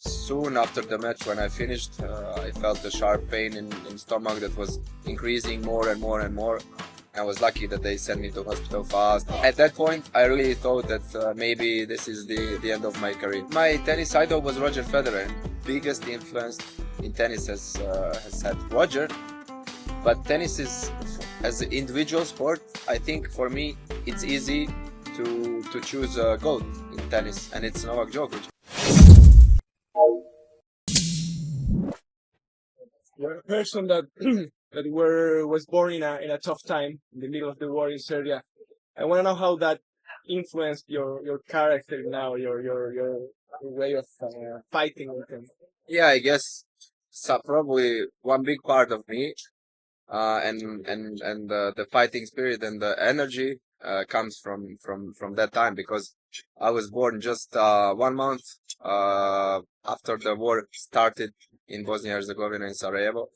Soon after the match, when I finished, I felt a sharp pain in stomach that was increasing more and more and more. I was lucky that they sent me to hospital fast. At that point, I really thought that maybe this is the end of my career. My tennis idol was Roger Federer, and biggest influence in tennis has had Roger. But tennis is, as an individual sport, I think for me it's easy to choose a GOAT in tennis, and it's Novak Djokovic. You're a person that was born in a tough time in the middle of the war in Serbia. I want to know how that influenced your character now, your way of fighting with them. Yeah, I guess so, probably one big part of me, and the fighting spirit and the energy comes from that time, because I was born just 1 month after the war started in Bosnia and Herzegovina in Sarajevo.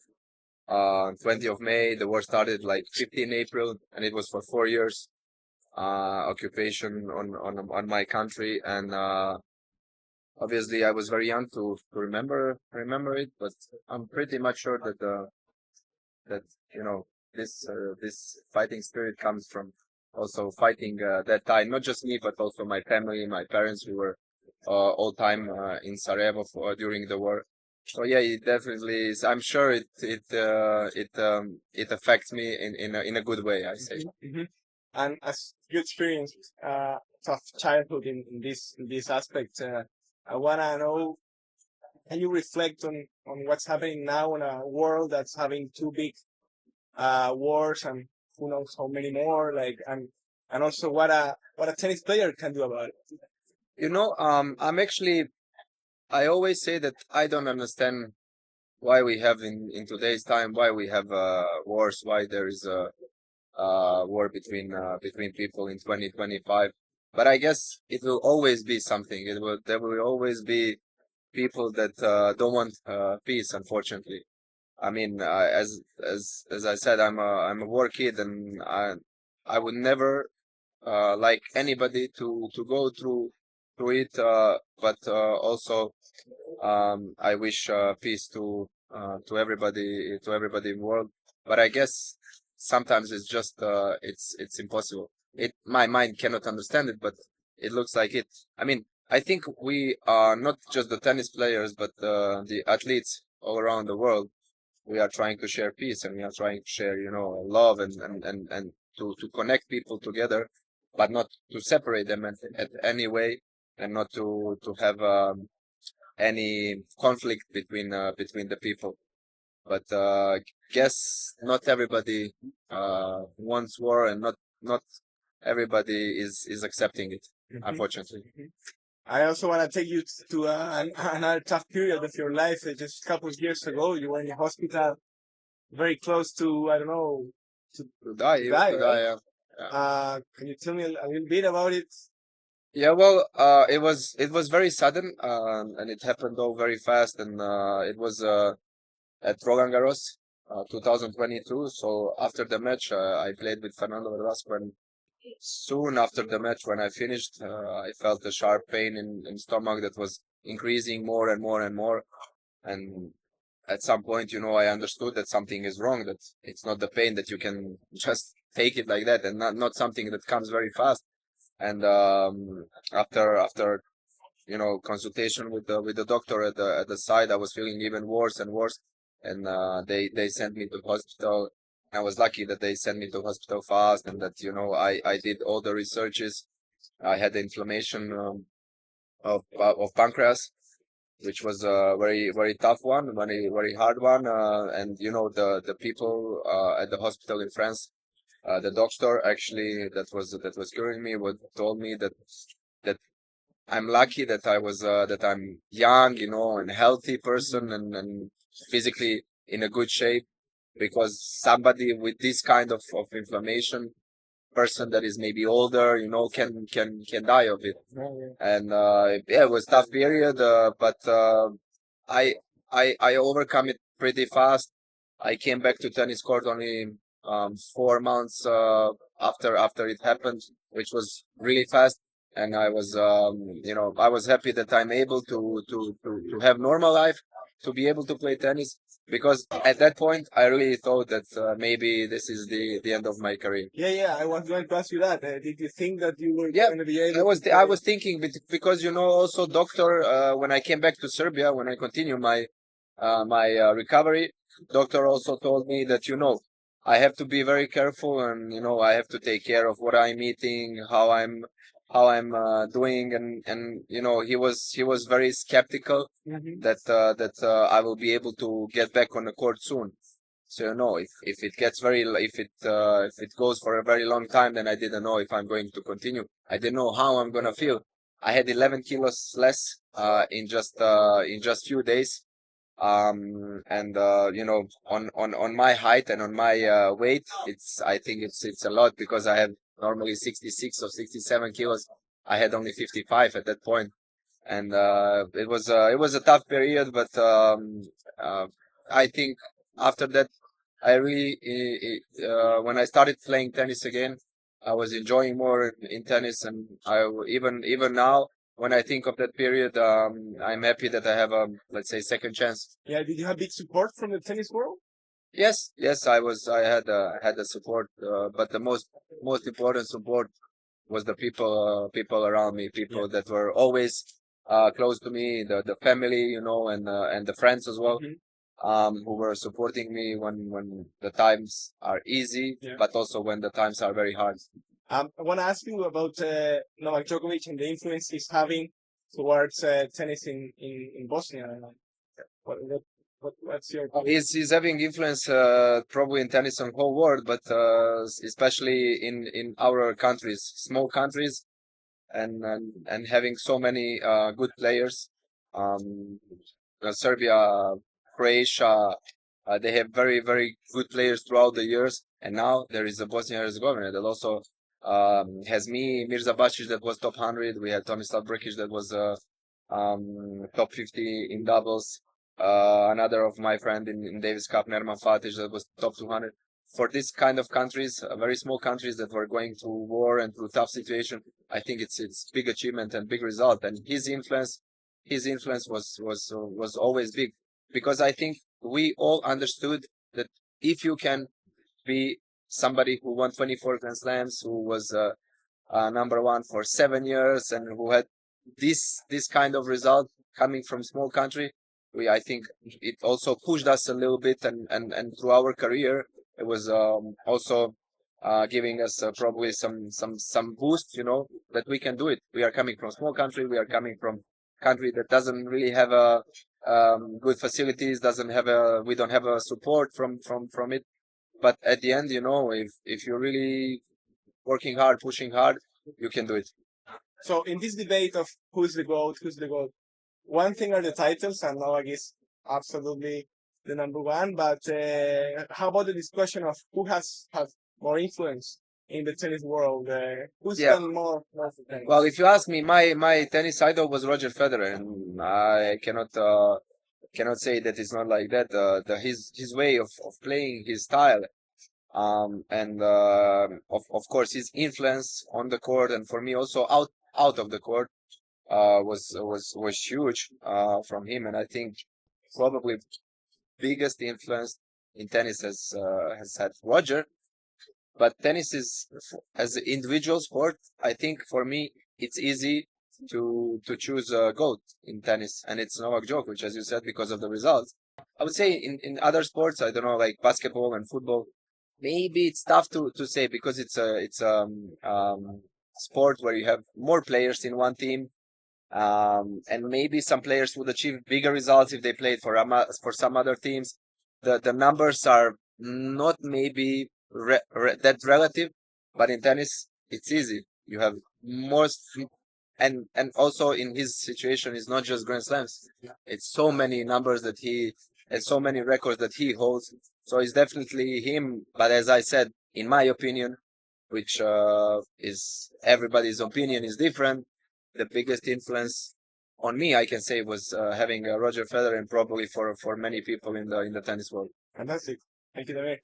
20th of May, the war started like 15 April, and it was for 4 years occupation on my country, and obviously I was very young to remember it, but I'm pretty much sure that this fighting spirit comes from also fighting that time. Not just me, but also my family, my parents, who were all time in Sarajevo during the war. So yeah, it definitely is. I'm sure it affects me in a good way, I say. Mhm. And as you experienced tough childhood in this aspect, I wanna know, can you reflect on what's happening now in a world that's having two big wars and who knows how many more, like, and also what a tennis player can do about it. I always say that I don't understand why we have in today's time, why we have wars, why there is a war between people in 2025. But I guess it will always be something. There will always be people that don't want peace, unfortunately. I mean, as I said, I'm a war kid, and I would never like anybody to go through it. But also, I wish peace to everybody in the world. But I guess sometimes it's just it's impossible. My mind cannot understand it, but it looks like it. I mean, I think we are not just the tennis players, but the athletes all around the world. We are trying to share peace, and we are trying to share, love, and to connect people together, but not to separate them at any way, and not to have any conflict between the people. But guess not everybody wants war, and not everybody is accepting it, unfortunately. Mhm. I also want to take you to another tough period of your life. Just a couple of years ago, you were in the hospital, very close to, I don't know, To die, to even die, to right? die. Can you tell me a little bit about it? Yeah, well, it was very sudden, and it happened all very fast, and it was at Roland Garros, 2022. So after the match, I played with Fernando Velasco, and soon after the match, when I finished, I felt a sharp pain in stomach that was increasing more and more and more. And at some point, I understood that something is wrong, that it's not the pain that you can just take it like that, and not something that comes very fast. And after consultation with the doctor at the side, I was feeling even worse and worse, and they sent me to hospital. I was lucky that they sent me to hospital fast, and that I did all the researches. I had the inflammation of pancreas, which was a very very tough one, very very hard one, and the people at the hospital in France, the doctor actually that was curing me told me that I'm lucky that I'm young, and healthy person, and physically in a good shape, because somebody with this kind of inflammation, person that is maybe older, can die of it. And yeah, it was tough period, but I I overcome it pretty fast. I came back to tennis court only 4 months after it happened, which was really fast. and I was, I was happy that I'm able to have normal life, to be able to play tennis. Because at that point, I really thought that maybe this is the end of my career. Yeah. I was going to ask you that. Did you think that you were Yeah, going to be able? I was thinking because also doctor when I came back to Serbia, when I continue my recovery, doctor also told me that I have to be very careful, and I have to take care of what I'm eating, how I'm doing, and he was very skeptical that I will be able to get back on the court soon. So if it gets if it goes for a very long time, then I didn't know if I'm going to continue. I didn't know how I'm gonna feel. I had 11 kilos less in just few days, and on my height and on my weight, I think it's a lot, because I have normally 66 or 67 kilos. I had only 55 at that point, and it was a tough period, but I think after that, I really when I started playing tennis again, I was enjoying more in tennis, and even now, when I think of that period, I'm happy that I have a, let's say, second chance. Yeah. Did you have big support from the tennis world? Yes, I had the support, but the most important support was the people around me, people that were always close to me, the family, and the friends as well, Mhm. who were supporting me when the times are easy, Yeah. but also when the times are very hard. I want to ask you about Novak Djokovic and the influence he's having towards tennis in Bosnia. What's your He's having influence probably in tennis on whole world, but especially in our countries, small countries, and having so many good players. Um, Serbia, Croatia, they have very, very good players throughout the years. And now there is a Bosnia and Herzegovina that also has me, Mirza Bacic, that was top 100. We had Tomislav Brkic that was top 50 in doubles. Another of my friend in Davis Cup, Nerman Fatić, that was top 200. For this kind of countries, very small countries that were going through war and through tough situation, I think it's big achievement and big result. And his influence was always big, because I think we all understood that if you can be somebody who won 24 Grand Slams, who was number one for 7 years, and who had this kind of result coming from small country, I think it also pushed us a little bit, and through our career, it was also giving us probably some boost, that we can do it. We are coming from small country. We are coming from country that doesn't really have a good facilities, doesn't have we don't have a support from it. But at the end, if you're really working hard, pushing hard, you can do it. So in this debate of who's the GOAT, one thing are the titles, and Novak is absolutely the number one. But how about the discussion of who has more influence in the tennis world? Who's Yeah. done more for tennis? Well, if you ask me, my tennis idol was Roger Federer, and I cannot say that it's not like that. His way of playing, his style, and of course his influence on the court, and for me also out of the court, was huge from him. And I think probably biggest influence in tennis has had Roger. But tennis is, as an individual sport, I think for me it's easy to choose a GOAT in tennis, and it's Novak Djokovic, as you said, because of the results. I would say in other sports, I don't know, like basketball and football, maybe it's tough to say, because it's sport where you have more players in one team, and maybe some players would achieve bigger results if they played for some other teams. The numbers are not maybe that relative, but in tennis it's easy. You have most, and also in his situation, it's not just Grand Slams. It's so many numbers that he and so many records that he holds. So it's definitely him. But as I said, in my opinion, which is everybody's opinion is different, the biggest influence on me, I can say, was having Roger Federer, and probably for many people in the tennis world. Fantastic. Thank you, Damir.